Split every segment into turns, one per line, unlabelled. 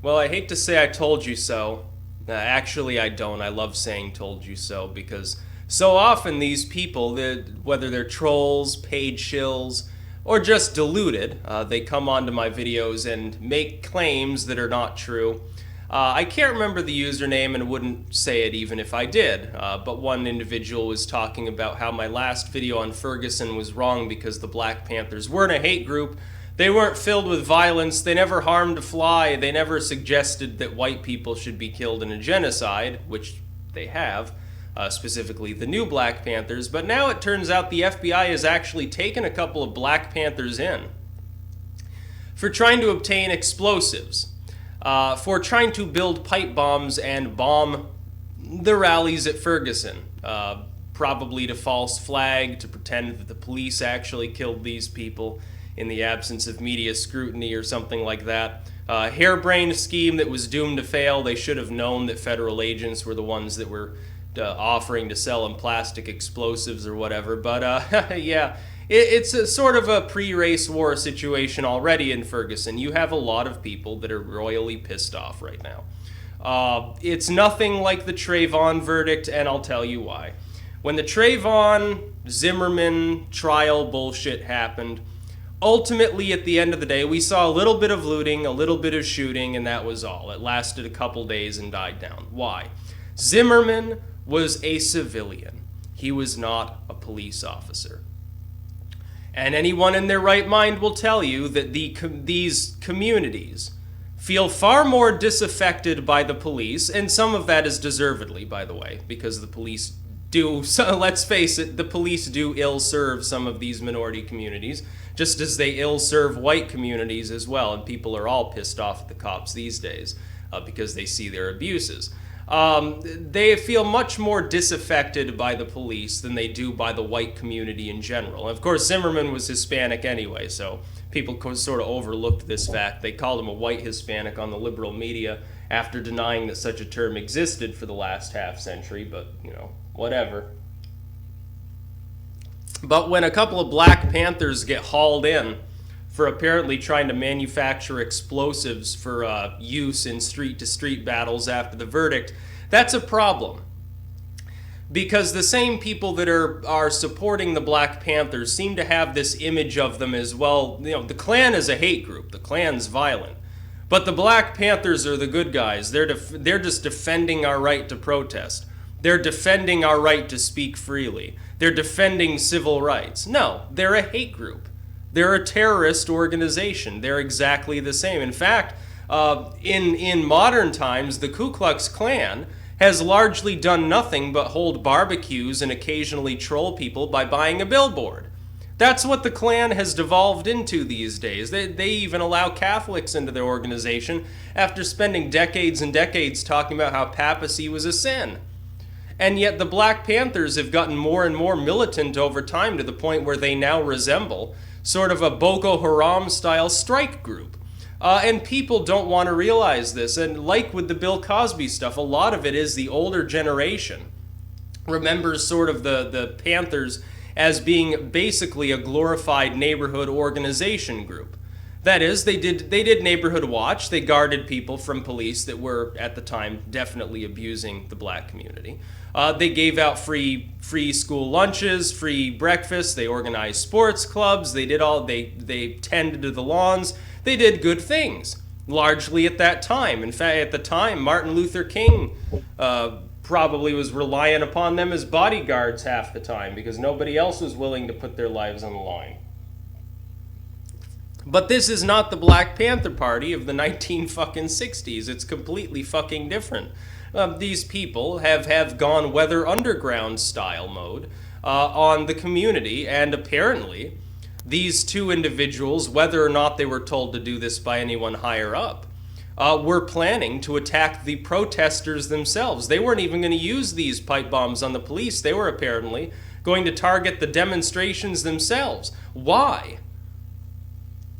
Well, I hate to say I told you so. Actually, I don't. I love saying told you so because so often these people, whether they're trolls, paid shills, or just deluded, they come onto my videos and make claims that are not true. I can't remember the username and wouldn't say it even if I did, but one individual was talking about how my last video on Ferguson was wrong because the Black Panthers weren't a hate group. They weren't filled with violence, they never harmed a fly, they never suggested that white people should be killed in a genocide, which they have, specifically the new Black Panthers, but now it turns out the FBI has actually taken a couple of Black Panthers in for trying to obtain explosives, for trying to build pipe bombs and bomb the rallies at Ferguson, probably to false flag, to pretend that the police actually killed these people in the absence of media scrutiny or something like that. Harebrained scheme that was doomed to fail. They should have known that federal agents were the ones that were offering to sell them plastic explosives or whatever. But yeah, it's a sort of a pre-race war situation already in Ferguson. You have a lot of people that are royally pissed off right now. It's nothing like the Trayvon verdict, and I'll tell you why. When the Trayvon Zimmerman trial bullshit happened, ultimately, at the end of the day, we saw a little bit of looting, a little bit of shooting, and that was all. It lasted a couple days and died down. Why? Zimmerman was a civilian. He was not a police officer. And anyone in their right mind will tell you that these communities feel far more disaffected by the police, and some of that is deservedly, by the way, because the police do, so let's face it, the police do ill-serve some of these minority communities, just as they ill-serve white communities as well, and people are all pissed off at the cops these days because they see their abuses. They feel much more disaffected by the police than they do by the white community in general. And of course, Zimmerman was Hispanic anyway, so people sort of overlooked this fact. They called him a white Hispanic on the liberal media after denying that such a term existed for the last half century, but, you know, whatever. But when a couple of Black Panthers get hauled in for apparently trying to manufacture explosives for use in street-to-street battles after the verdict, that's a problem. Because the same people that are supporting the Black Panthers seem to have this image of them as, well, you know, the Klan is a hate group, the Klan's violent. But the Black Panthers are the good guys. They're just defending our right to protest. They're defending our right to speak freely. They're defending civil rights. No, they're a hate group. They're a terrorist organization. They're exactly the same. In fact, in modern times, the Ku Klux Klan has largely done nothing but hold barbecues and occasionally troll people by buying a billboard. That's what the Klan has devolved into these days. They even allow Catholics into their organization after spending decades and decades talking about how papacy was a sin. And yet the Black Panthers have gotten more and more militant over time to the point where they now resemble sort of a Boko Haram-style strike group. And people don't want to realize this. And like with the Bill Cosby stuff, a lot of it is the older generation remembers sort of the Panthers as being basically a glorified neighborhood organization group. That is, they did neighborhood watch. They guarded people from police that were, at the time, definitely abusing the black community. They gave out free school lunches, free breakfasts. They organized sports clubs. They tended to the lawns. They did good things, largely at that time. In fact, at the time, Martin Luther King probably was relying upon them as bodyguards half the time because nobody else was willing to put their lives on the line. But this is not the Black Panther Party of the 1960s. It's completely fucking different. These people have gone Weather Underground style mode on the community, and apparently these two individuals, whether or not they were told to do this by anyone higher up, were planning to attack the protesters themselves. They weren't even going to use these pipe bombs on the police. They were apparently going to target the demonstrations themselves. Why?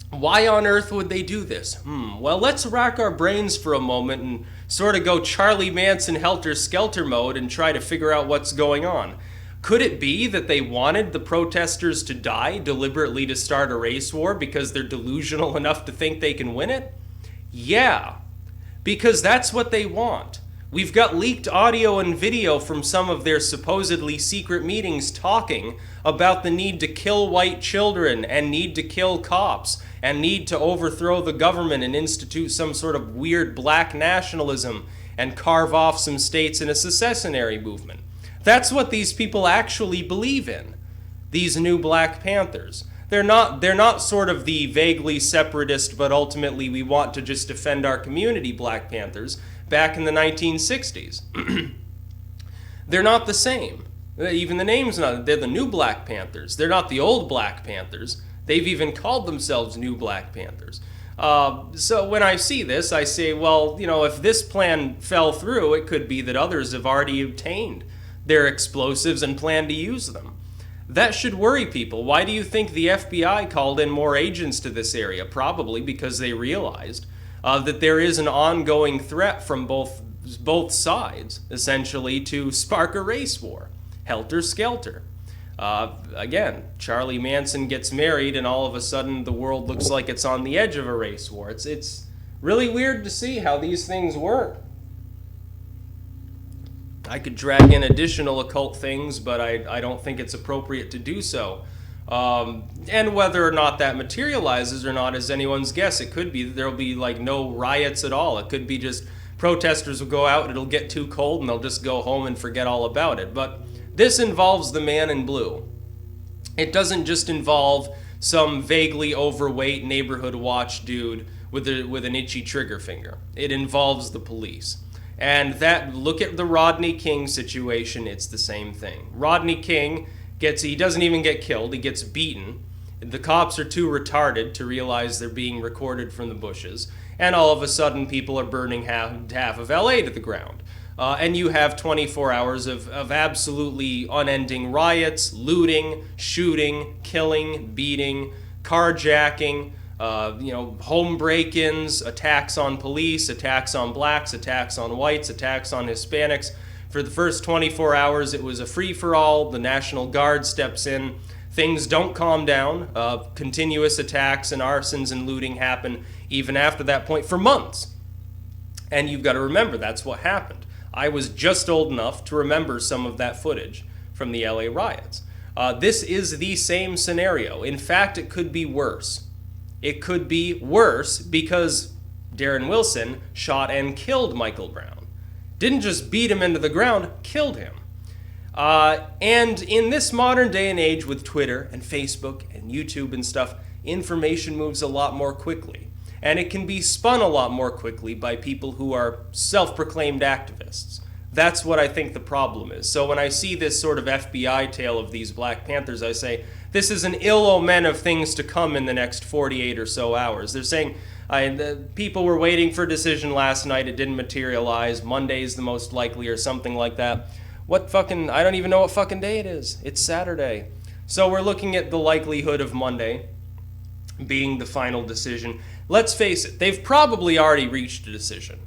Why on earth would they do this? Well, let's rack our brains for a moment and sort of go Charlie Manson helter-skelter mode and try to figure out what's going on. Could it be that they wanted the protesters to die deliberately to start a race war because they're delusional enough to think they can win it? Yeah. because that's what they want. We've got leaked audio and video from some of their supposedly secret meetings talking about the need to kill white children and need to kill cops and need to overthrow the government and institute some sort of weird black nationalism and carve off some states in a secessionary movement. That's what these people actually believe in, these new Black Panthers. They're not sort of the vaguely separatist, but ultimately we want to just defend our community Black Panthers back in the 1960s. They're not the same. Even the name's not. They're the new Black Panthers. They're not the old Black Panthers. They've even called themselves new Black Panthers. So when I see this, I say, well, if this plan fell through, it could be that others have already obtained their explosives and plan to use them. That should worry people. Why do you think the FBI called in more agents to this area? Probably because they realized that there is an ongoing threat from both sides, essentially, to spark a race war. Helter skelter. Again, Charlie Manson gets married and all of a sudden the world looks like it's on the edge of a race war. It's really weird to see how these things work. I could drag in additional occult things, but I don't think it's appropriate to do so. And whether or not that materializes or not is anyone's guess. It could be that there'll be no riots at all. It could be just protesters will go out and it'll get too cold and they'll just go home and forget all about it. But this involves the man in blue. It doesn't just involve some vaguely overweight neighborhood watch dude with an itchy trigger finger. It involves the police. And look at the Rodney King situation, it's the same thing. Rodney King he doesn't even get killed, he gets beaten. The cops are too retarded to realize they're being recorded from the bushes. And all of a sudden people are burning half of LA to the ground. And you have 24 hours of absolutely unending riots, looting, shooting, killing, beating, carjacking, home break-ins, attacks on police, attacks on blacks, attacks on whites, attacks on Hispanics. For the first 24 hours, it was a free-for-all. The National Guard steps in. Things don't calm down. Continuous attacks and arsons and looting happen even after that point for months. And you've got to remember, that's what happened. I was just old enough to remember some of that footage from the LA riots. This is the same scenario. In fact, it could be worse. It could be worse because Darren Wilson shot and killed Michael Brown. Didn't just beat him into the ground, killed him. And in this modern day and age with Twitter and Facebook and YouTube and stuff, information moves a lot more quickly. And it can be spun a lot more quickly by people who are self-proclaimed activists. That's what I think the problem is. So when I see this sort of FBI tale of these Black Panthers, I say, this is an ill omen of things to come in the next 48 or so hours. They're saying, people were waiting for a decision last night, it didn't materialize, Monday's the most likely or something like that. I don't even know what fucking day it is. It's Saturday. So we're looking at the likelihood of Monday being the final decision. Let's face it, they've probably already reached a decision.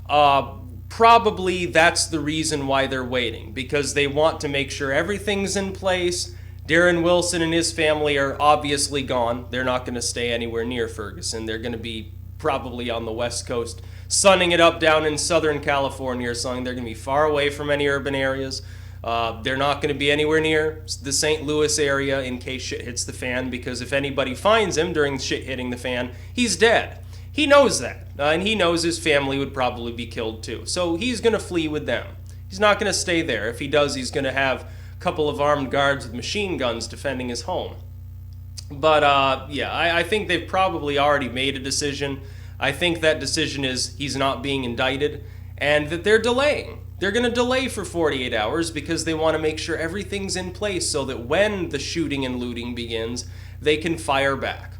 Probably that's the reason why they're waiting, because they want to make sure everything's in place. Darren Wilson and his family are obviously gone. They're not going to stay anywhere near Ferguson. They're going to be probably on the West Coast, sunning it up down in Southern California or something. They're going to be far away from any urban areas. They're not going to be anywhere near the St. Louis area in case shit hits the fan, because if anybody finds him during shit hitting the fan, he's dead. He knows that, and he knows his family would probably be killed too. So he's going to flee with them. He's not going to stay there. If he does, he's going to have couple of armed guards with machine guns defending his home. But I think they've probably already made a decision. I think that decision is he's not being indicted, and that they're delaying. They're going to delay for 48 hours because they want to make sure everything's in place so that when the shooting and looting begins, they can fire back.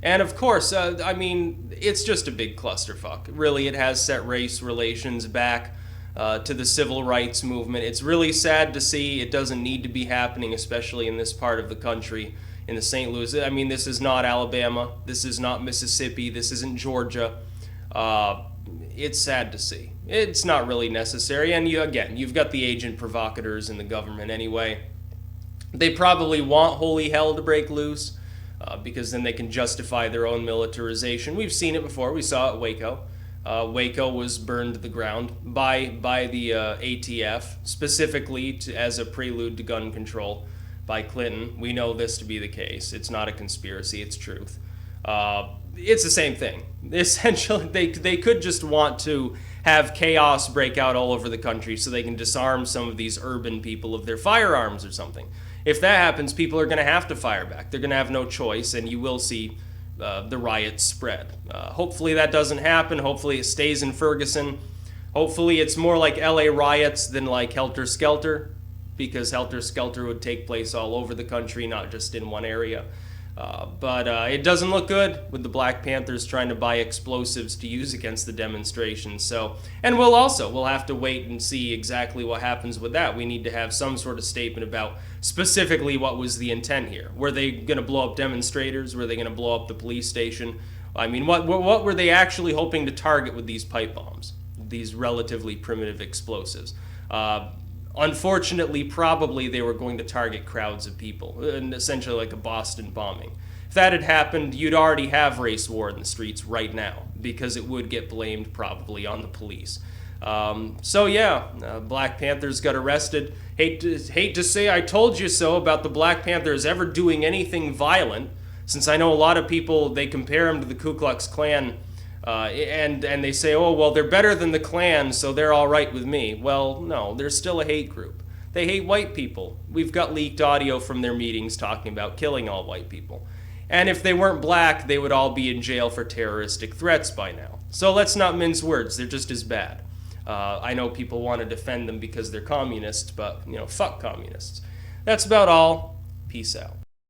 And of course, it's just a big clusterfuck. Really, it has set race relations back to the civil rights movement. It's really sad to see. It doesn't need to be happening, especially in this part of the country, in the St. Louis. This is not Alabama. This is not Mississippi. This isn't Georgia. It's sad to see. It's not really necessary. And you've got the agent provocateurs in the government anyway. They probably want holy hell to break loose because then they can justify their own militarization. We've seen it before. We saw it at Waco. Waco was burned to the ground by the ATF, specifically as a prelude to gun control by Clinton. We know this to be the case. It's not a conspiracy, it's truth. It's the same thing. Essentially, they could just want to have chaos break out all over the country so they can disarm some of these urban people of their firearms or something. If that happens, people are going to have to fire back. They're going to have no choice, and you will see the riots spread. Hopefully that doesn't happen. Hopefully it stays in Ferguson. Hopefully it's more like LA riots than like Helter Skelter, because Helter Skelter would take place all over the country, not just in one area. But it doesn't look good with the Black Panthers trying to buy explosives to use against the demonstrations. So, and we'll have to wait and see exactly what happens with that. We need to have some sort of statement about specifically what was the intent here. Were they going to blow up demonstrators? Were they going to blow up the police station? I mean, what were they actually hoping to target with these pipe bombs, these relatively primitive explosives? Unfortunately, probably they were going to target crowds of people, and essentially like a Boston bombing. If that had happened, you'd already have race war in the streets right now, because it would get blamed probably on the police. Black Panthers got arrested. Hate to say I told you so about the Black Panthers ever doing anything violent, since I know a lot of people, they compare them to the Ku Klux Klan. And they say, oh, well, they're better than the Klan, so they're all right with me. Well, no, they're still a hate group. They hate white people. We've got leaked audio from their meetings talking about killing all white people. And if they weren't black, they would all be in jail for terroristic threats by now. So let's not mince words. They're just as bad. I know people want to defend them because they're communists, but, fuck communists. That's about all. Peace out.